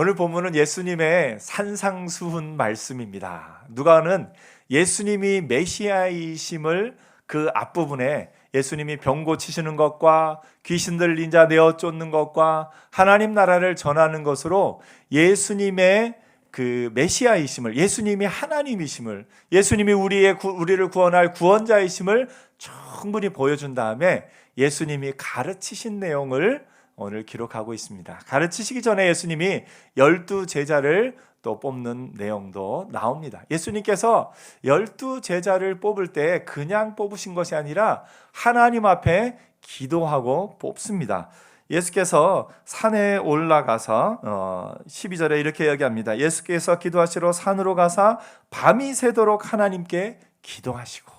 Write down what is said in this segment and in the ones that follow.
오늘 본문은 예수님의 산상수훈 말씀입니다. 누가는 예수님이 메시아이심을 그 앞부분에 예수님이 병 고치시는 것과 귀신 들린 자 내어 쫓는 것과 하나님 나라를 전하는 것으로 예수님의 그 메시아이심을, 예수님이 하나님이심을, 예수님이 우리를 구원할 구원자이심을 충분히 보여준 다음에 예수님이 가르치신 내용을 오늘 기록하고 있습니다. 가르치시기 전에 예수님이 12제자를 또 뽑는 내용도 나옵니다. 예수님께서 12제자를 뽑을 때 그냥 뽑으신 것이 아니라 하나님 앞에 기도하고 뽑습니다. 예수께서 산에 올라가서 12절에 이렇게 이야기합니다. 예수께서 기도하시러 산으로 가사 밤이 새도록 하나님께 기도하시고,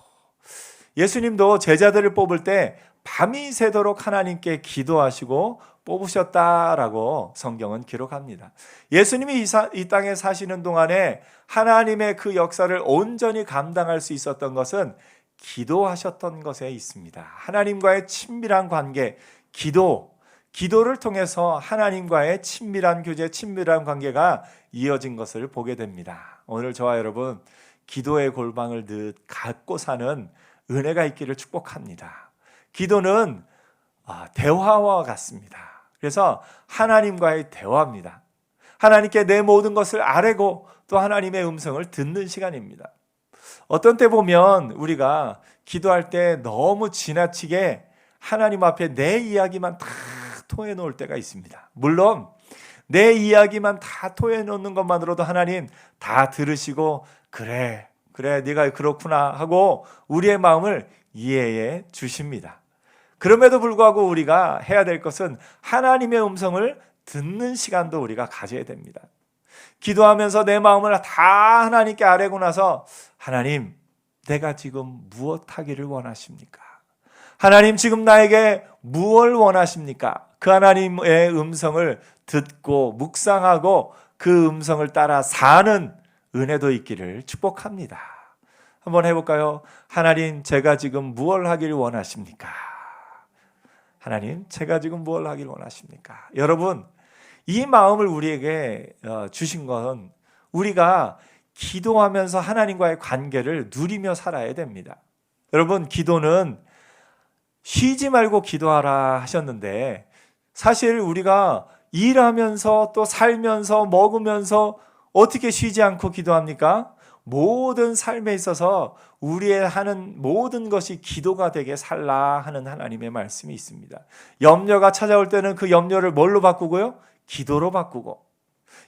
예수님도 제자들을 뽑을 때 밤이 새도록 하나님께 기도하시고 뽑으셨다라고 성경은 기록합니다. 예수님이 이 땅에 사시는 동안에 하나님의 그 역사를 온전히 감당할 수 있었던 것은 기도하셨던 것에 있습니다. 하나님과의 친밀한 관계, 기도를 통해서 하나님과의 친밀한 교제, 친밀한 관계가 이어진 것을 보게 됩니다. 오늘 저와 여러분, 기도의 골방을 늘 갖고 사는 은혜가 있기를 축복합니다. 기도는 대화와 같습니다. 그래서 하나님과의 대화입니다. 하나님께 내 모든 것을 아뢰고 또 하나님의 음성을 듣는 시간입니다. 어떤 때 보면 우리가 기도할 때 너무 지나치게 하나님 앞에 내 이야기만 다 토해놓을 때가 있습니다. 물론 내 이야기만 다 토해놓는 것만으로도 하나님 다 들으시고 그래 네가 그렇구나 하고 우리의 마음을 이해해 주십니다. 그럼에도 불구하고 우리가 해야 될 것은 하나님의 음성을 듣는 시간도 우리가 가져야 됩니다. 기도하면서 내 마음을 다 하나님께 아뢰고 나서 하나님, 내가 지금 무엇 하기를 원하십니까? 하나님, 지금 나에게 무엇을 원하십니까? 그 하나님의 음성을 듣고 묵상하고 그 음성을 따라 사는 은혜도 있기를 축복합니다. 한번 해볼까요? 하나님, 제가 지금 무엇을 하기를 원하십니까? 하나님, 제가 지금 무엇을 하기를 원하십니까? 여러분, 이 마음을 우리에게 주신 건 우리가 기도하면서 하나님과의 관계를 누리며 살아야 됩니다. 여러분, 기도는 쉬지 말고 기도하라 하셨는데 사실 우리가 일하면서 또 살면서 먹으면서 어떻게 쉬지 않고 기도합니까? 모든 삶에 있어서 우리의 하는 모든 것이 기도가 되게 살라 하는 하나님의 말씀이 있습니다. 염려가 찾아올 때는 그 염려를 뭘로 바꾸고요? 기도로 바꾸고.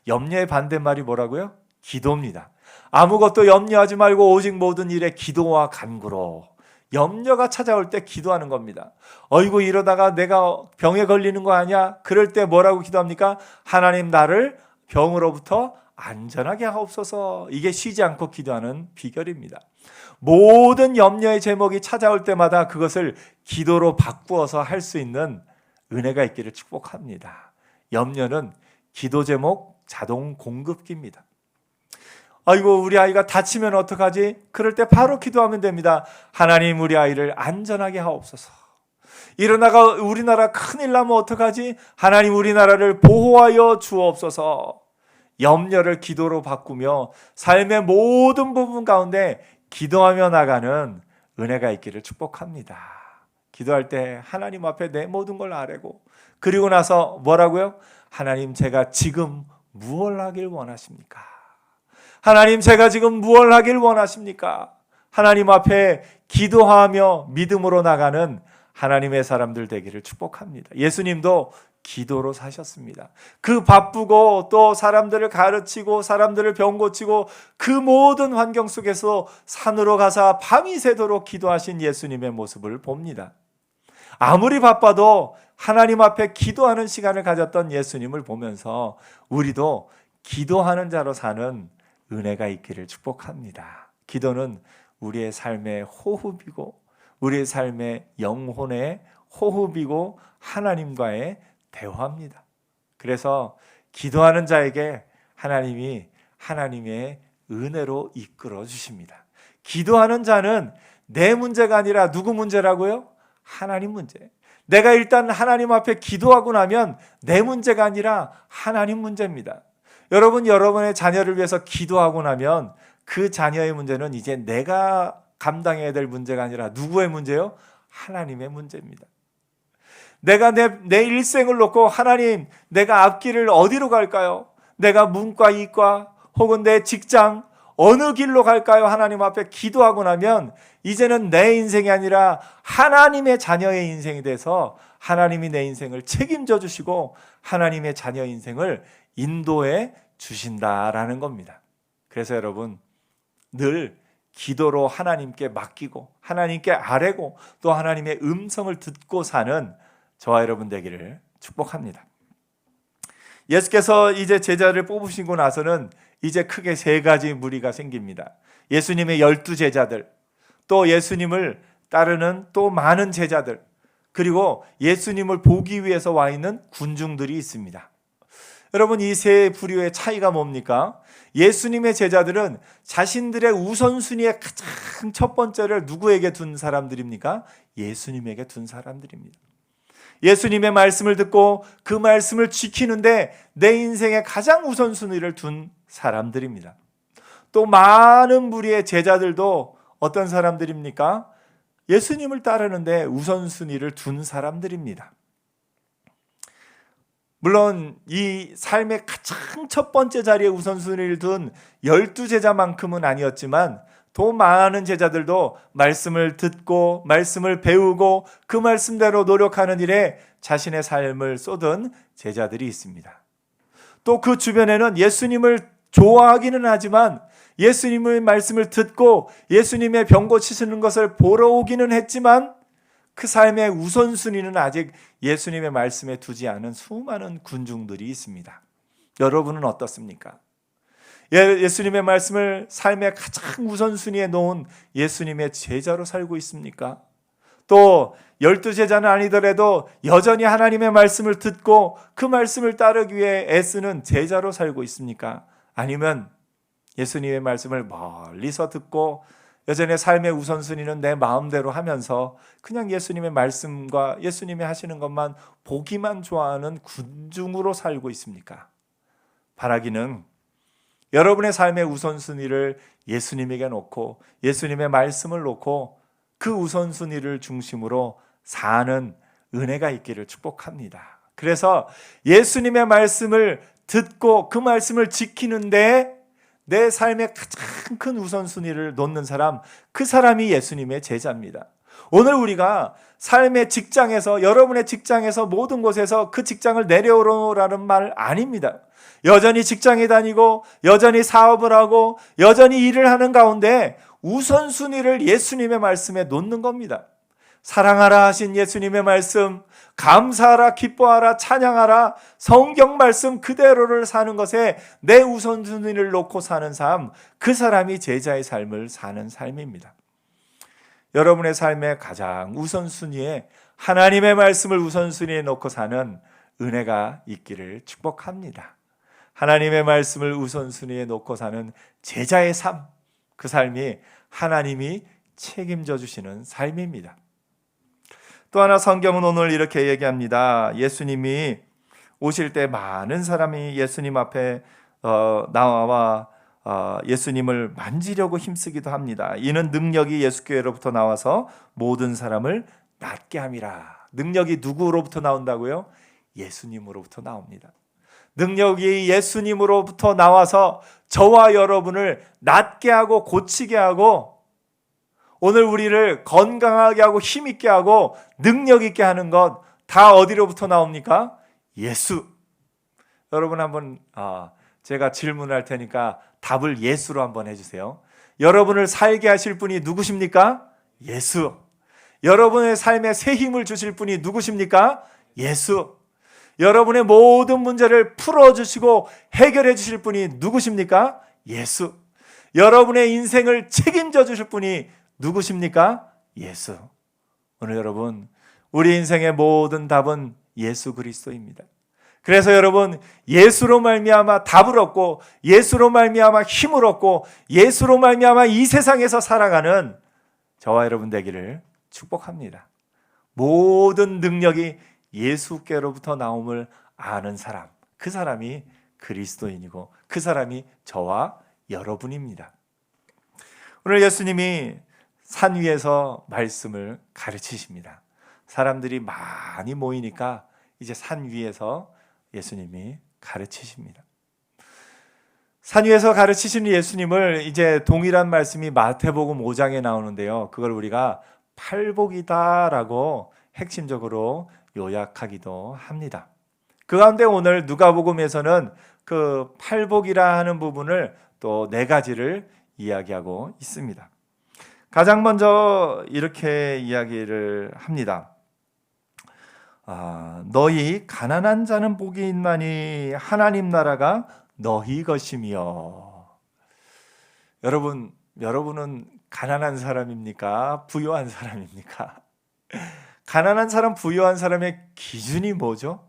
염려의 반대말이 뭐라고요? 기도입니다. 아무것도 염려하지 말고 오직 모든 일에 기도와 간구로. 염려가 찾아올 때 기도하는 겁니다. 어이구, 이러다가 내가 병에 걸리는 거 아니야? 그럴 때 뭐라고 기도합니까? 하나님, 나를 병으로부터 안전하게 하옵소서. 이게 쉬지 않고 기도하는 비결입니다. 모든 염려의 제목이 찾아올 때마다 그것을 기도로 바꾸어서 할 수 있는 은혜가 있기를 축복합니다. 염려는 기도 제목 자동 공급기입니다. 아이고, 우리 아이가 다치면 어떡하지? 그럴 때 바로 기도하면 됩니다. 하나님, 우리 아이를 안전하게 하옵소서. 이러다가 우리나라 큰일 나면 어떡하지? 하나님, 우리나라를 보호하여 주옵소서. 염려를 기도로 바꾸며 삶의 모든 부분 가운데 기도하며 나가는 은혜가 있기를 축복합니다. 기도할 때 하나님 앞에 내 모든 걸 아뢰고, 그리고 나서 뭐라고요? 하나님, 제가 지금 무엇을 하길 원하십니까? 하나님, 제가 지금 무엇을 하길 원하십니까? 하나님 앞에 기도하며 믿음으로 나가는 하나님의 사람들 되기를 축복합니다. 예수님도 기도로 사셨습니다. 그 바쁘고 또 사람들을 가르치고 사람들을 병 고치고 그 모든 환경 속에서 산으로 가사 밤이 새도록 기도하신 예수님의 모습을 봅니다. 아무리 바빠도 하나님 앞에 기도하는 시간을 가졌던 예수님을 보면서 우리도 기도하는 자로 사는 은혜가 있기를 축복합니다. 기도는 우리의 삶의 호흡이고 우리의 삶의 영혼의 호흡이고 하나님과의 대화입니다. 그래서 기도하는 자에게 하나님이 하나님의 은혜로 이끌어 주십니다. 기도하는 자는 내 문제가 아니라 누구 문제라고요? 하나님 문제. 내가 일단 하나님 앞에 기도하고 나면 내 문제가 아니라 하나님 문제입니다. 여러분의 자녀를 위해서 기도하고 나면 그 자녀의 문제는 이제 내가 감당해야 될 문제가 아니라 누구의 문제요? 하나님의 문제입니다. 내가 내 일생을 놓고 하나님, 내가 앞길을 어디로 갈까요? 내가 문과, 이과 혹은 내 직장 어느 길로 갈까요? 하나님 앞에 기도하고 나면 이제는 내 인생이 아니라 하나님의 자녀의 인생이 돼서 하나님이 내 인생을 책임져 주시고 하나님의 자녀 인생을 인도해 주신다라는 겁니다. 그래서 여러분 늘 기도로 하나님께 맡기고 하나님께 아뢰고 또 하나님의 음성을 듣고 사는 저와 여러분 되기를 축복합니다. 예수께서 이제 제자를 뽑으시고 나서는 이제 크게 세 가지 무리가 생깁니다. 예수님의 12제자들, 또 예수님을 따르는 또 많은 제자들, 그리고 예수님을 보기 위해서 와 있는 군중들이 있습니다. 여러분 이 세 부류의 차이가 뭡니까? 예수님의 제자들은 자신들의 우선순위의 가장 첫 번째를 누구에게 둔 사람들입니까? 예수님에게 둔 사람들입니다. 예수님의 말씀을 듣고 그 말씀을 지키는데 내 인생의 가장 우선순위를 둔 사람들입니다. 또 많은 무리의 제자들도 어떤 사람들입니까? 예수님을 따르는데 우선순위를 둔 사람들입니다. 물론 이 삶의 가장 첫 번째 자리에 우선순위를 둔 12제자만큼은 아니었지만 더 많은 제자들도 말씀을 듣고 말씀을 배우고 그 말씀대로 노력하는 일에 자신의 삶을 쏟은 제자들이 있습니다. 또 그 주변에는 예수님을 좋아하기는 하지만 예수님의 말씀을 듣고 예수님의 병 고치시는 것을 보러 오기는 했지만 그 삶의 우선순위는 아직 예수님의 말씀에 두지 않은 수많은 군중들이 있습니다. 여러분은 어떻습니까? 예수님의 말씀을 삶의 가장 우선순위에 놓은 예수님의 제자로 살고 있습니까? 또 12제자는 아니더라도 여전히 하나님의 말씀을 듣고 그 말씀을 따르기 위해 애쓰는 제자로 살고 있습니까? 아니면 예수님의 말씀을 멀리서 듣고 여전히 삶의 우선순위는 내 마음대로 하면서 그냥 예수님의 말씀과 예수님이 하시는 것만 보기만 좋아하는 군중으로 살고 있습니까? 바라기는 여러분의 삶의 우선순위를 예수님에게 놓고 예수님의 말씀을 놓고 그 우선순위를 중심으로 사는 은혜가 있기를 축복합니다. 그래서 예수님의 말씀을 듣고 그 말씀을 지키는데 내 삶의 가장 큰 우선순위를 놓는 사람, 그 사람이 예수님의 제자입니다. 오늘 우리가 삶의 직장에서 여러분의 직장에서 모든 곳에서 그 직장을 내려오라는 말 아닙니다. 여전히 직장에 다니고 여전히 사업을 하고 여전히 일을 하는 가운데 우선순위를 예수님의 말씀에 놓는 겁니다. 사랑하라 하신 예수님의 말씀, 감사하라, 기뻐하라, 찬양하라, 성경 말씀 그대로를 사는 것에 내 우선순위를 놓고 사는 삶, 그 사람이 제자의 삶을 사는 삶입니다. 여러분의 삶의 가장 우선순위에 하나님의 말씀을 우선순위에 놓고 사는 은혜가 있기를 축복합니다. 하나님의 말씀을 우선순위에 놓고 사는 제자의 삶, 그 삶이 하나님이 책임져 주시는 삶입니다. 또 하나 성경은 오늘 이렇게 얘기합니다. 예수님이 오실 때 많은 사람이 예수님 앞에 나와 예수님을 만지려고 힘쓰기도 합니다. 이는 능력이 예수께로부터 나와서 모든 사람을 낫게 함이라. 능력이 누구로부터 나온다고요? 예수님으로부터 나옵니다. 능력이 예수님으로부터 나와서 저와 여러분을 낫게 하고 고치게 하고 오늘 우리를 건강하게 하고 힘있게 하고 능력 있게 하는 것 다 어디로부터 나옵니까? 예수. 여러분 한번 제가 질문할 테니까 답을 예수로 한번 해주세요. 여러분을 살게 하실 분이 누구십니까? 예수. 여러분의 삶에 새 힘을 주실 분이 누구십니까? 예수. 여러분의 모든 문제를 풀어주시고 해결해 주실 분이 누구십니까? 예수. 여러분의 인생을 책임져 주실 분이 누구십니까? 예수. 오늘 여러분, 우리 인생의 모든 답은 예수 그리스도입니다. 그래서 여러분, 예수로 말미암아 답을 얻고 예수로 말미암아 힘을 얻고 예수로 말미암아 이 세상에서 살아가는 저와 여러분 되기를 축복합니다. 모든 능력이 예수께로부터 나옴을 아는 사람, 그 사람이 그리스도인이고 그 사람이 저와 여러분입니다. 오늘 예수님이 산 위에서 말씀을 가르치십니다. 사람들이 많이 모이니까 이제 산 위에서 예수님이 가르치십니다. 산 위에서 가르치시는 예수님을 이제 동일한 말씀이 마태복음 5장에 나오는데요. 그걸 우리가 팔복이다라고 핵심적으로 요약하기도 합니다. 그 가운데 오늘 누가복음에서는 그 팔복이라 하는 부분을 또 네 가지를 이야기하고 있습니다. 가장 먼저 이렇게 이야기를 합니다. 너희 가난한 자는 복이 있나니 하나님 나라가 너희 것이며. 여러분은 가난한 사람입니까? 부유한 사람입니까? 가난한 사람, 부유한 사람의 기준이 뭐죠?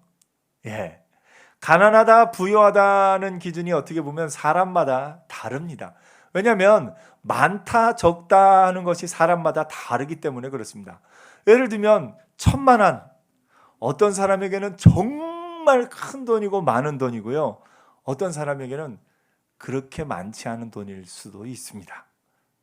가난하다, 부유하다는 기준이 어떻게 보면 사람마다 다릅니다. 왜냐하면 많다, 적다 하는 것이 사람마다 다르기 때문에 그렇습니다. 예를 들면 1,000만 원, 어떤 사람에게는 정말 큰 돈이고 많은 돈이고요. 어떤 사람에게는 그렇게 많지 않은 돈일 수도 있습니다.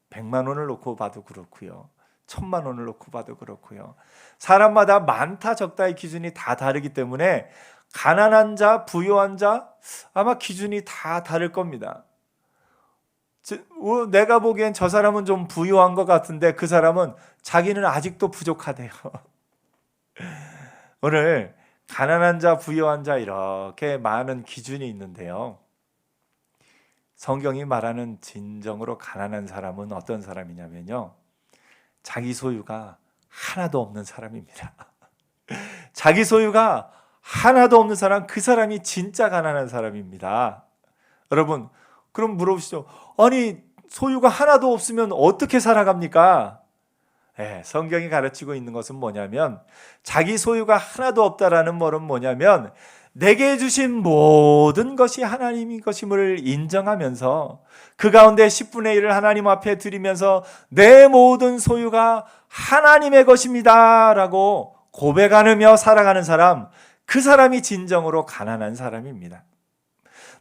100만 원을 놓고 봐도 그렇고요. 1,000만 원을 놓고 봐도 그렇고요. 사람마다 많다, 적다의 기준이 다 다르기 때문에 가난한 자, 부유한 자 아마 기준이 다 다를 겁니다. 내가 보기엔 저 사람은 좀 부유한 것 같은데 그 사람은 자기는 아직도 부족하대요. 오늘 가난한 자, 부유한 자 이렇게 많은 기준이 있는데요. 성경이 말하는 진정으로 가난한 사람은 어떤 사람이냐면요. 자기 소유가 하나도 없는 사람입니다. 자기 소유가 하나도 없는 사람, 그 사람이 진짜 가난한 사람입니다. 여러분, 그럼 물어보시죠. 아니, 소유가 하나도 없으면 어떻게 살아갑니까? 성경이 가르치고 있는 것은 뭐냐면 자기 소유가 하나도 없다라는 말은 뭐냐면 내게 주신 모든 것이 하나님의 것임을 인정하면서 그 가운데 10분의 1을 하나님 앞에 드리면서 내 모든 소유가 하나님의 것입니다 라고 고백하며 살아가는 사람, 그 사람이 진정으로 가난한 사람입니다.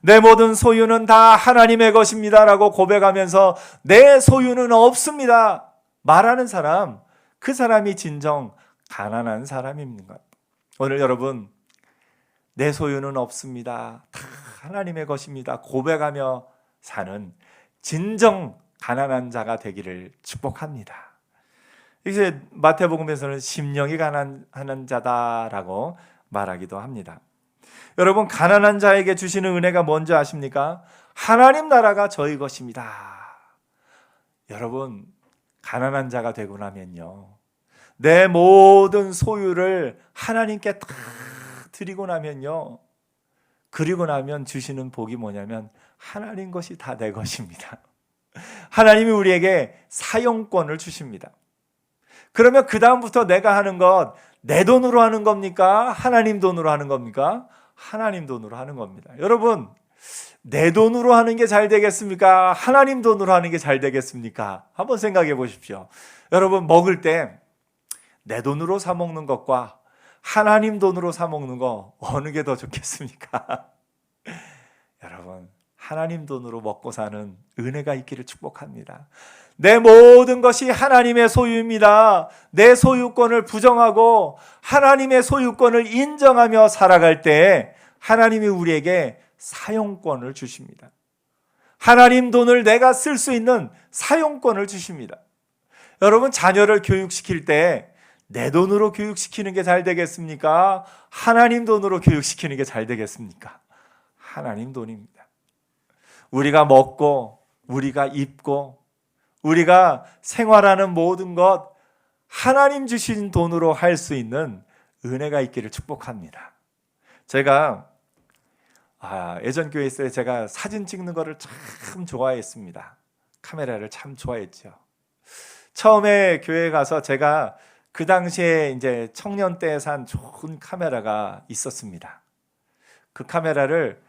내 모든 소유는 다 하나님의 것입니다 라고 고백하면서 내 소유는 없습니다 말하는 사람, 그 사람이 진정 가난한 사람입니다. 오늘 여러분, 내 소유는 없습니다, 다 하나님의 것입니다 고백하며 사는 진정 가난한 자가 되기를 축복합니다. 이제 마태복음에서는 심령이 가난한 자다라고 말하기도 합니다. 여러분, 가난한 자에게 주시는 은혜가 뭔지 아십니까? 하나님 나라가 저희 것입니다. 여러분, 가난한 자가 되고 나면요, 내 모든 소유를 하나님께 다 드리고 나면요, 그리고 나면 주시는 복이 뭐냐면 하나님 것이 다 내 것입니다. 하나님이 우리에게 사용권을 주십니다. 그러면 그 다음부터 내가 하는 것, 내 돈으로 하는 겁니까? 하나님 돈으로 하는 겁니까? 하나님 돈으로 하는 겁니다. 여러분, 내 돈으로 하는 게 잘 되겠습니까? 하나님 돈으로 하는 게 잘 되겠습니까? 한번 생각해 보십시오. 여러분, 먹을 때 내 돈으로 사 먹는 것과 하나님 돈으로 사 먹는 거 어느 게 더 좋겠습니까? 여러분, 하나님 돈으로 먹고 사는 은혜가 있기를 축복합니다. 내 모든 것이 하나님의 소유입니다. 내 소유권을 부정하고 하나님의 소유권을 인정하며 살아갈 때 하나님이 우리에게 사용권을 주십니다. 하나님 돈을 내가 쓸 수 있는 사용권을 주십니다. 여러분, 자녀를 교육시킬 때 내 돈으로 교육시키는 게 잘 되겠습니까? 하나님 돈으로 교육시키는 게 잘 되겠습니까? 하나님 돈입니다. 우리가 먹고 우리가 입고 우리가 생활하는 모든 것 하나님 주신 돈으로 할 수 있는 은혜가 있기를 축복합니다. 제가 예전 교회 있을 때 제가 사진 찍는 거를 참 좋아했습니다. 카메라를 참 좋아했죠. 처음에 교회 가서 제가 그 당시에 이제 청년 때 산 좋은 카메라가 있었습니다. 그 카메라를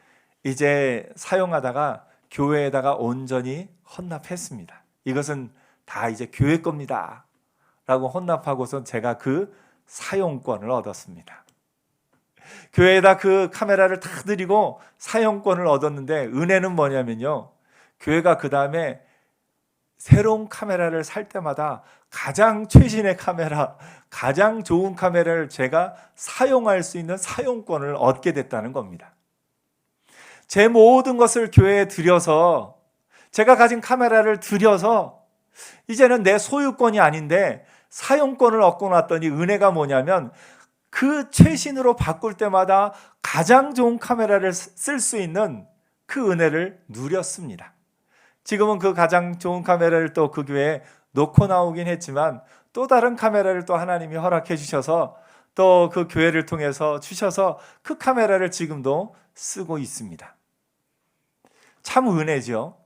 이제 사용하다가 교회에다가 온전히 헌납했습니다. 이것은 다 이제 교회 겁니다 라고 헌납하고선 제가 그 사용권을 얻었습니다. 교회에다 그 카메라를 다 드리고 사용권을 얻었는데, 은혜는 뭐냐면요, 교회가 그 다음에 새로운 카메라를 살 때마다 가장 최신의 카메라, 가장 좋은 카메라를 제가 사용할 수 있는 사용권을 얻게 됐다는 겁니다. 제 모든 것을 교회에 드려서, 제가 가진 카메라를 드려서 이제는 내 소유권이 아닌데 사용권을 얻고 났더니, 은혜가 뭐냐면 그 최신으로 바꿀 때마다 가장 좋은 카메라를 쓸 수 있는 그 은혜를 누렸습니다. 지금은 그 가장 좋은 카메라를 또 그 교회에 놓고 나오긴 했지만, 또 다른 카메라를 또 하나님이 허락해 주셔서 또 그 교회를 통해서 주셔서 그 카메라를 지금도 쓰고 있습니다. 참 은혜죠.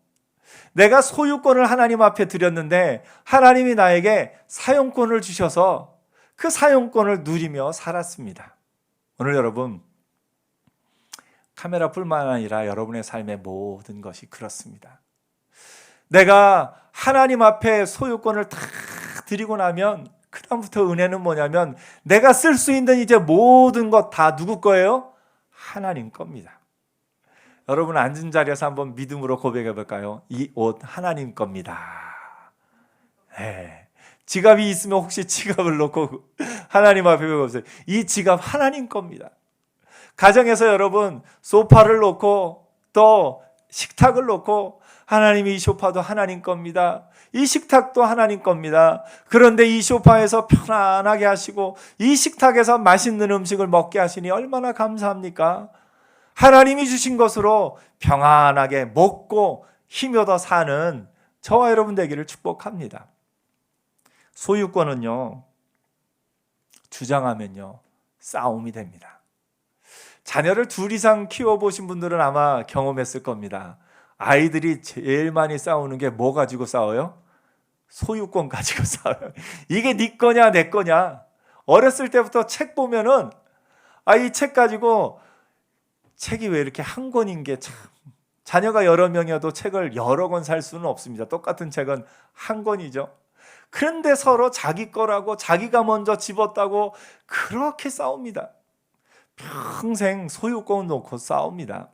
내가 소유권을 하나님 앞에 드렸는데 하나님이 나에게 사용권을 주셔서 그 사용권을 누리며 살았습니다. 오늘 여러분, 카메라뿐만 아니라 여러분의 삶의 모든 것이 그렇습니다. 내가 하나님 앞에 소유권을 다 드리고 나면 그 다음부터 은혜는 뭐냐면, 내가 쓸 수 있는 이제 모든 것 다 누구 거예요? 하나님 겁니다. 여러분, 앉은 자리에서 한번 믿음으로 고백해 볼까요? 이 옷 하나님 겁니다. 네. 지갑이 있으면 혹시 지갑을 놓고 하나님 앞에 보세요. 이 지갑 하나님 겁니다. 가정에서 여러분, 소파를 놓고 또 식탁을 놓고, 하나님이 이 소파도 하나님 겁니다. 이 식탁도 하나님 겁니다. 그런데 이 소파에서 편안하게 하시고 이 식탁에서 맛있는 음식을 먹게 하시니 얼마나 감사합니까? 하나님이 주신 것으로 평안하게 먹고 힘이 얻어 사는 저와 여러분 되기를 축복합니다. 소유권은요, 주장하면요, 싸움이 됩니다. 자녀를 둘 이상 키워보신 분들은 아마 경험했을 겁니다. 아이들이 제일 많이 싸우는 게 뭐 가지고 싸워요? 소유권 가지고 싸워요. 이게 네 거냐 내 거냐. 어렸을 때부터 책 보면은, 이 책 가지고, 책이 왜 이렇게 한 권인 게 참, 자녀가 여러 명이어도 책을 여러 권 살 수는 없습니다. 똑같은 책은 한 권이죠. 그런데 서로 자기 거라고, 자기가 먼저 집었다고 그렇게 싸웁니다. 평생 소유권 놓고 싸웁니다.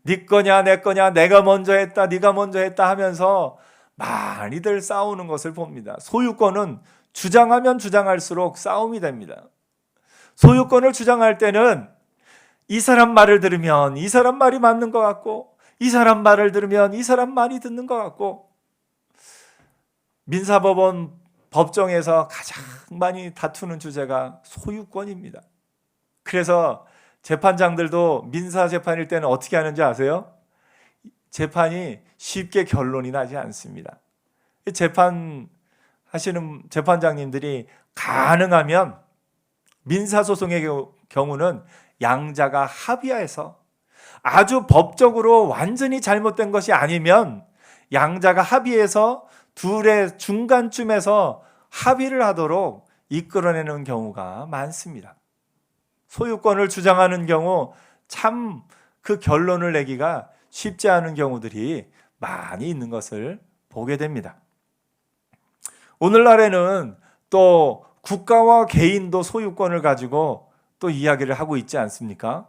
네 거냐 내 거냐, 내가 먼저 했다 네가 먼저 했다 하면서 많이들 싸우는 것을 봅니다. 소유권은 주장하면 주장할수록 싸움이 됩니다. 소유권을 주장할 때는 이 사람 말을 들으면 이 사람 말이 맞는 것 같고, 이 사람 말을 들으면 이 사람 말이 듣는 것 같고, 민사법원 법정에서 가장 많이 다투는 주제가 소유권입니다. 그래서 재판장들도 민사 재판일 때는 어떻게 하는지 아세요? 재판이 쉽게 결론이 나지 않습니다. 재판하시는 재판장님들이 가능하면 민사소송의 경우는 양자가 합의해서, 아주 법적으로 완전히 잘못된 것이 아니면 양자가 합의해서 둘의 중간쯤에서 합의를 하도록 이끌어내는 경우가 많습니다. 소유권을 주장하는 경우 참 그 결론을 내기가 쉽지 않은 경우들이 많이 있는 것을 보게 됩니다. 오늘날에는 또 국가와 개인도 소유권을 가지고 또 이야기를 하고 있지 않습니까?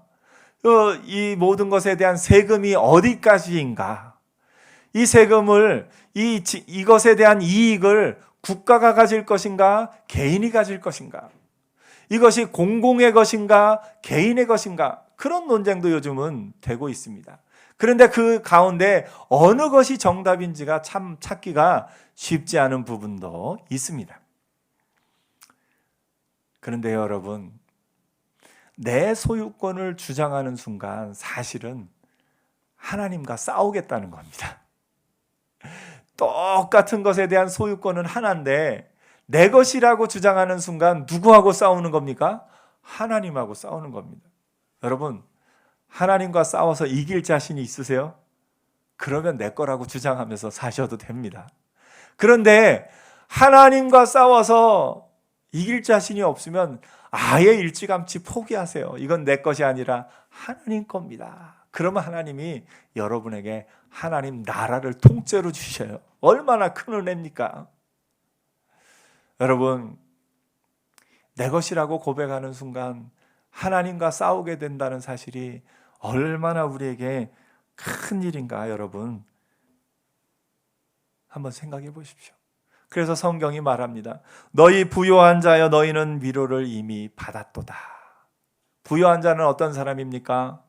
이 모든 것에 대한 세금이 어디까지인가? 이 세금을, 이것에 대한 이익을 국가가 가질 것인가? 개인이 가질 것인가? 이것이 공공의 것인가? 개인의 것인가? 그런 논쟁도 요즘은 되고 있습니다. 그런데 그 가운데 어느 것이 정답인지가 참 찾기가 쉽지 않은 부분도 있습니다. 그런데 여러분, 내 소유권을 주장하는 순간 사실은 하나님과 싸우겠다는 겁니다. 똑같은 것에 대한 소유권은 하나인데 내 것이라고 주장하는 순간 누구하고 싸우는 겁니까? 하나님하고 싸우는 겁니다. 여러분, 하나님과 싸워서 이길 자신이 있으세요? 그러면 내 거라고 주장하면서 사셔도 됩니다. 그런데 하나님과 싸워서 이길 자신이 없으면 아예 일찌감치 포기하세요. 이건 내 것이 아니라 하나님 겁니다. 그러면 하나님이 여러분에게 하나님 나라를 통째로 주셔요. 얼마나 큰 은혜입니까? 여러분, 내 것이라고 고백하는 순간 하나님과 싸우게 된다는 사실이 얼마나 우리에게 큰 일인가 여러분 한번 생각해 보십시오. 그래서 성경이 말합니다. 너희 부요한 자여 너희는 위로를 이미 받았도다. 부요한 자는 어떤 사람입니까?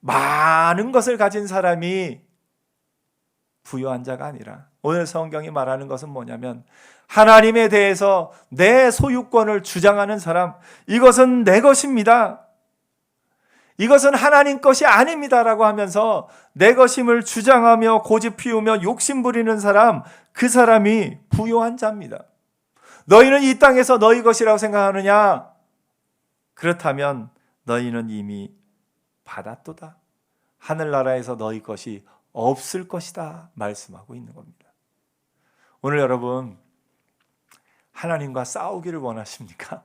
많은 것을 가진 사람이 부요한 자가 아니라 오늘 성경이 말하는 것은 뭐냐면 하나님에 대해서 내 소유권을 주장하는 사람, 이것은 내 것입니다. 이것은 하나님 것이 아닙니다라고 하면서 내 것임을 주장하며 고집 피우며 욕심 부리는 사람, 그 사람이 부요한 자입니다. 너희는 이 땅에서 너희 것이라고 생각하느냐? 그렇다면 너희는 이미 받았도다. 하늘나라에서 너희 것이 없을 것이다 말씀하고 있는 겁니다. 오늘 여러분 하나님과 싸우기를 원하십니까?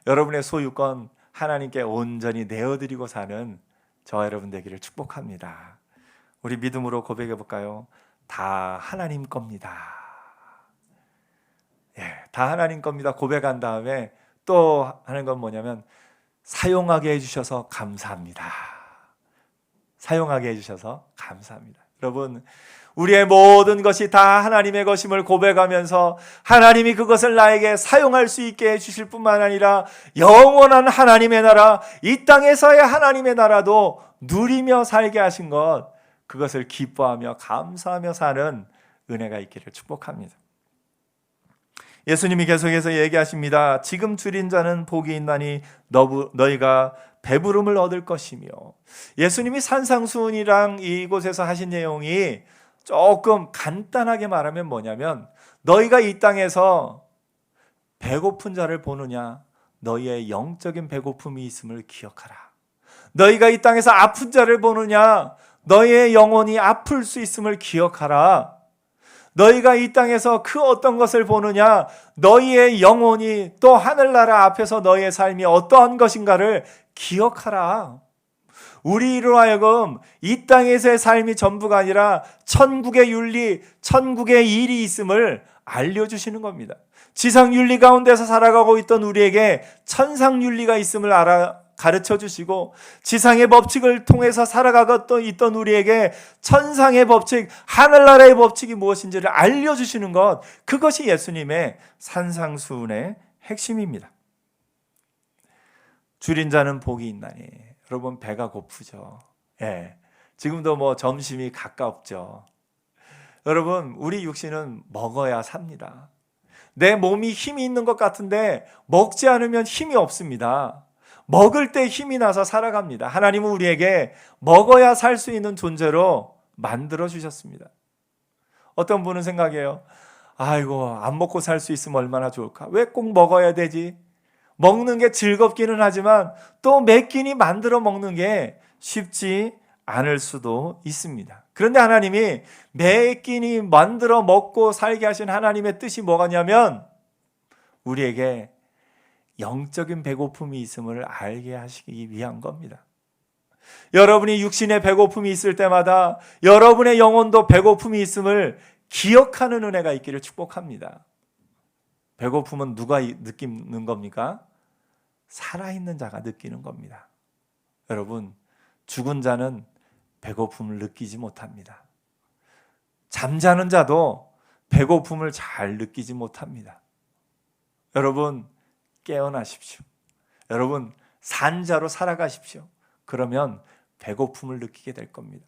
여러분의 소유권 하나님께 온전히 내어드리고 사는 저와 여러분 되기를 축복합니다. 우리 믿음으로 고백해 볼까요? 다 하나님 겁니다. 다 하나님 겁니다. 고백한 다음에 또 하는 건 뭐냐면 사용하게 해주셔서 감사합니다. 사용하게 해주셔서 감사합니다. 여러분 우리의 모든 것이 다 하나님의 것임을 고백하면서 하나님이 그것을 나에게 사용할 수 있게 해주실 뿐만 아니라 영원한 하나님의 나라, 이 땅에서의 하나님의 나라도 누리며 살게 하신 것, 그것을 기뻐하며 감사하며 사는 은혜가 있기를 축복합니다. 예수님이 계속해서 얘기하십니다. 지금 줄인 자는 복이 있나니 너희가 배부름을 얻을 것이며, 예수님이 산상수훈이랑 이곳에서 하신 내용이 조금 간단하게 말하면 뭐냐면 너희가 이 땅에서 배고픈 자를 보느냐? 너희의 영적인 배고픔이 있음을 기억하라. 너희가 이 땅에서 아픈 자를 보느냐? 너희의 영혼이 아플 수 있음을 기억하라. 너희가 이 땅에서 그 어떤 것을 보느냐? 너희의 영혼이 또 하늘나라 앞에서 너희의 삶이 어떠한 것인가를 기억하라. 우리로 하여금 이 땅에서의 삶이 전부가 아니라 천국의 윤리, 천국의 일이 있음을 알려주시는 겁니다. 지상 윤리 가운데서 살아가고 있던 우리에게 천상 윤리가 있음을 가르쳐 주시고, 지상의 법칙을 통해서 살아가고 있던 우리에게 천상의 법칙, 하늘나라의 법칙이 무엇인지를 알려주시는 것, 그것이 예수님의 산상수훈의 핵심입니다. 줄인 자는 복이 있나니. 여러분 배가 고프죠. 지금도 점심이 가깝죠. 여러분 우리 육신은 먹어야 삽니다. 내 몸이 힘이 있는 것 같은데 먹지 않으면 힘이 없습니다. 먹을 때 힘이 나서 살아갑니다. 하나님은 우리에게 먹어야 살 수 있는 존재로 만들어 주셨습니다. 어떤 분은 생각해요. 아이고 안 먹고 살 수 있으면 얼마나 좋을까? 왜 꼭 먹어야 되지? 먹는 게 즐겁기는 하지만 또 몇 끼니 만들어 먹는 게 쉽지 않을 수도 있습니다. 그런데 하나님이 몇 끼니 만들어 먹고 살게 하신 하나님의 뜻이 뭐냐면 우리에게 영적인 배고픔이 있음을 알게 하시기 위한 겁니다. 여러분이 육신의 배고픔이 있을 때마다 여러분의 영혼도 배고픔이 있음을 기억하는 은혜가 있기를 축복합니다. 배고픔은 누가 느끼는 겁니까? 살아있는 자가 느끼는 겁니다. 여러분, 죽은 자는 배고픔을 느끼지 못합니다. 잠자는 자도 배고픔을 잘 느끼지 못합니다. 여러분, 깨어나십시오. 여러분, 산자로 살아가십시오. 그러면 배고픔을 느끼게 될 겁니다.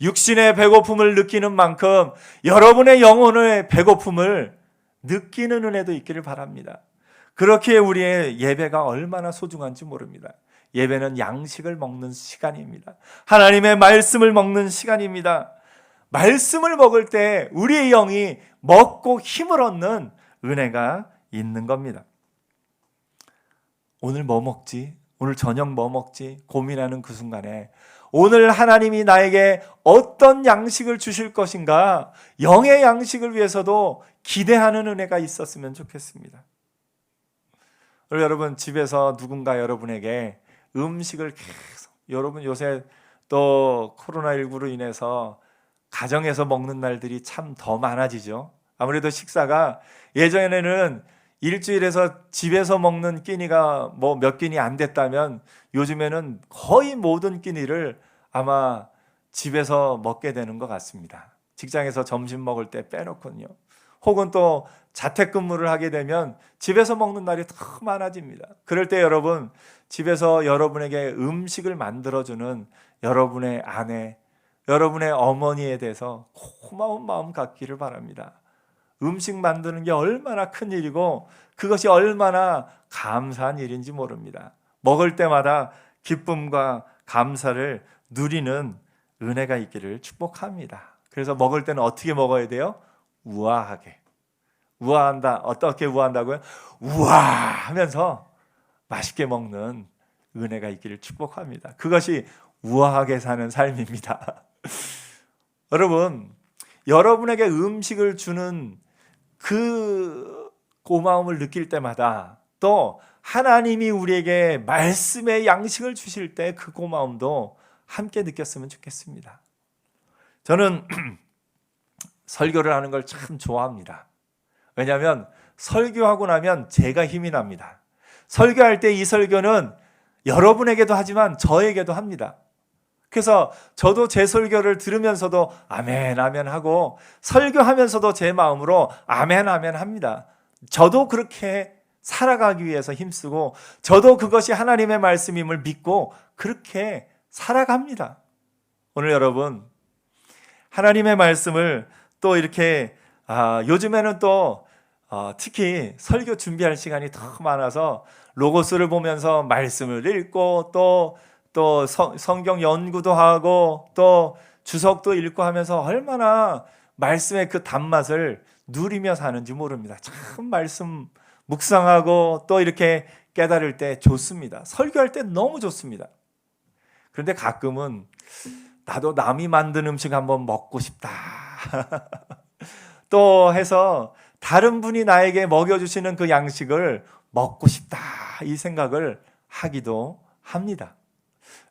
육신의 배고픔을 느끼는 만큼 여러분의 영혼의 배고픔을 느끼는 은혜도 있기를 바랍니다. 그렇게 우리의 예배가 얼마나 소중한지 모릅니다. 예배는 양식을 먹는 시간입니다. 하나님의 말씀을 먹는 시간입니다. 말씀을 먹을 때 우리의 영이 먹고 힘을 얻는 은혜가 있는 겁니다. 오늘 뭐 먹지? 오늘 저녁 뭐 먹지? 고민하는 그 순간에 오늘 하나님이 나에게 어떤 양식을 주실 것인가? 영의 양식을 위해서도 기대하는 은혜가 있었으면 좋겠습니다. 여러분 집에서 누군가 여러분에게 음식을 계속, 여러분 요새 또 코로나19로 인해서 가정에서 먹는 날들이 참 더 많아지죠. 아무래도 식사가 예전에는 일주일에서 집에서 먹는 끼니가 뭐 몇 끼니 안 됐다면 요즘에는 거의 모든 끼니를 아마 집에서 먹게 되는 것 같습니다. 직장에서 점심 먹을 때 빼놓거든요. 혹은 또 자택근무를 하게 되면 집에서 먹는 날이 더 많아집니다. 그럴 때 여러분, 집에서 여러분에게 음식을 만들어주는 여러분의 아내, 여러분의 어머니에 대해서 고마운 마음 갖기를 바랍니다. 음식 만드는 게 얼마나 큰 일이고 그것이 얼마나 감사한 일인지 모릅니다. 먹을 때마다 기쁨과 감사를 누리는 은혜가 있기를 축복합니다. 그래서 먹을 때는 어떻게 먹어야 돼요? 우아하게. 우아한다. 어떻게 우아한다고요? 우아 하면서 맛있게 먹는 은혜가 있기를 축복합니다. 그것이 우아하게 사는 삶입니다. 여러분, 여러분에게 음식을 주는 그 고마움을 느낄 때마다 또 하나님이 우리에게 말씀의 양식을 주실 때 그 고마움도 함께 느꼈으면 좋겠습니다. 저는 설교를 하는 걸 참 좋아합니다. 왜냐하면 설교하고 나면 제가 힘이 납니다. 설교할 때 이 설교는 여러분에게도 하지만 저에게도 합니다. 그래서 저도 제 설교를 들으면서도 아멘 아멘 하고 설교하면서도 제 마음으로 아멘 아멘 합니다. 저도 그렇게 살아가기 위해서 힘쓰고 저도 그것이 하나님의 말씀임을 믿고 그렇게 살아갑니다. 오늘 여러분, 하나님의 말씀을 또 이렇게 요즘에는 또 특히 설교 준비할 시간이 더 많아서 로고스를 보면서 말씀을 읽고 또 성경 연구도 하고 또 주석도 읽고 하면서 얼마나 말씀의 그 단맛을 누리며 사는지 모릅니다. 참 말씀 묵상하고 또 이렇게 깨달을 때 좋습니다. 설교할 때 너무 좋습니다. 그런데 가끔은 나도 남이 만든 음식 한번 먹고 싶다. 또 해서 다른 분이 나에게 먹여주시는 그 양식을 먹고 싶다. 이 생각을 하기도 합니다.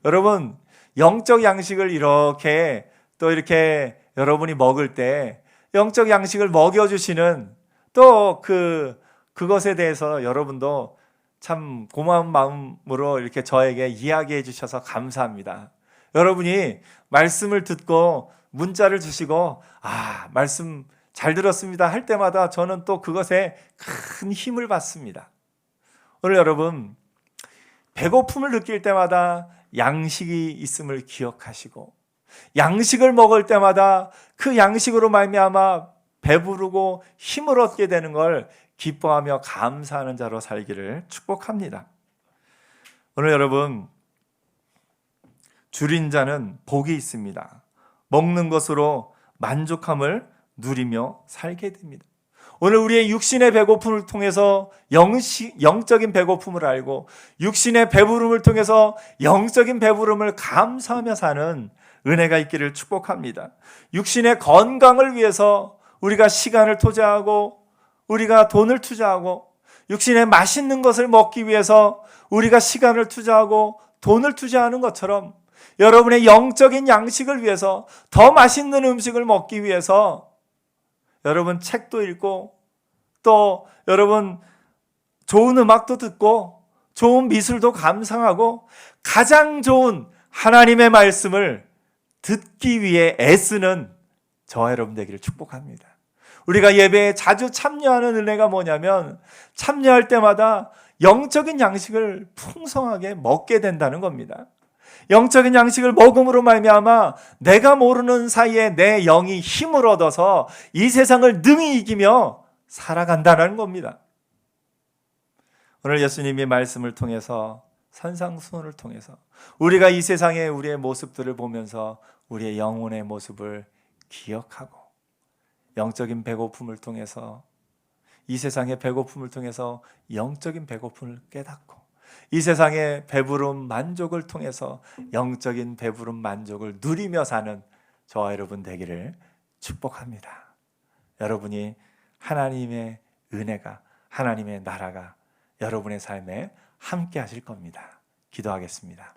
여러분, 영적 양식을 이렇게 또 이렇게 여러분이 먹을 때 영적 양식을 먹여주시는 또 그것에 대해서 여러분도 참 고마운 마음으로 이렇게 저에게 이야기해 주셔서 감사합니다. 여러분이 말씀을 듣고 문자를 주시고 말씀 잘 들었습니다 할 때마다 저는 또 그것에 큰 힘을 받습니다. 오늘 여러분, 배고픔을 느낄 때마다 양식이 있음을 기억하시고 양식을 먹을 때마다 그 양식으로 말미암아 배부르고 힘을 얻게 되는 걸 기뻐하며 감사하는 자로 살기를 축복합니다. 오늘 여러분, 줄인 자는 복이 있습니다. 먹는 것으로 만족함을 누리며 살게 됩니다. 오늘 우리의 육신의 배고픔을 통해서 영적인 배고픔을 알고 육신의 배부름을 통해서 영적인 배부름을 감사하며 사는 은혜가 있기를 축복합니다. 육신의 건강을 위해서 우리가 시간을 투자하고 우리가 돈을 투자하고 육신의 맛있는 것을 먹기 위해서 우리가 시간을 투자하고 돈을 투자하는 것처럼 여러분의 영적인 양식을 위해서 더 맛있는 음식을 먹기 위해서 여러분 책도 읽고 또 여러분 좋은 음악도 듣고 좋은 미술도 감상하고 가장 좋은 하나님의 말씀을 듣기 위해 애쓰는 저와 여러분 되기를 축복합니다. 우리가 예배에 자주 참여하는 은혜가 뭐냐면 참여할 때마다 영적인 양식을 풍성하게 먹게 된다는 겁니다. 영적인 양식을 먹음으로 말미암아 내가 모르는 사이에 내 영이 힘을 얻어서 이 세상을 능히 이기며 살아간다는 겁니다. 오늘 예수님의 말씀을 통해서 산상수훈을 통해서 우리가 이 세상에 우리의 모습들을 보면서 우리의 영혼의 모습을 기억하고 영적인 배고픔을 통해서 이 세상의 배고픔을 통해서 영적인 배고픔을 깨닫고 이 세상의 배부름 만족을 통해서 영적인 배부름 만족을 누리며 사는 저와 여러분 되기를 축복합니다. 여러분이 하나님의 은혜가 하나님의 나라가 여러분의 삶에 함께 하실 겁니다. 기도하겠습니다.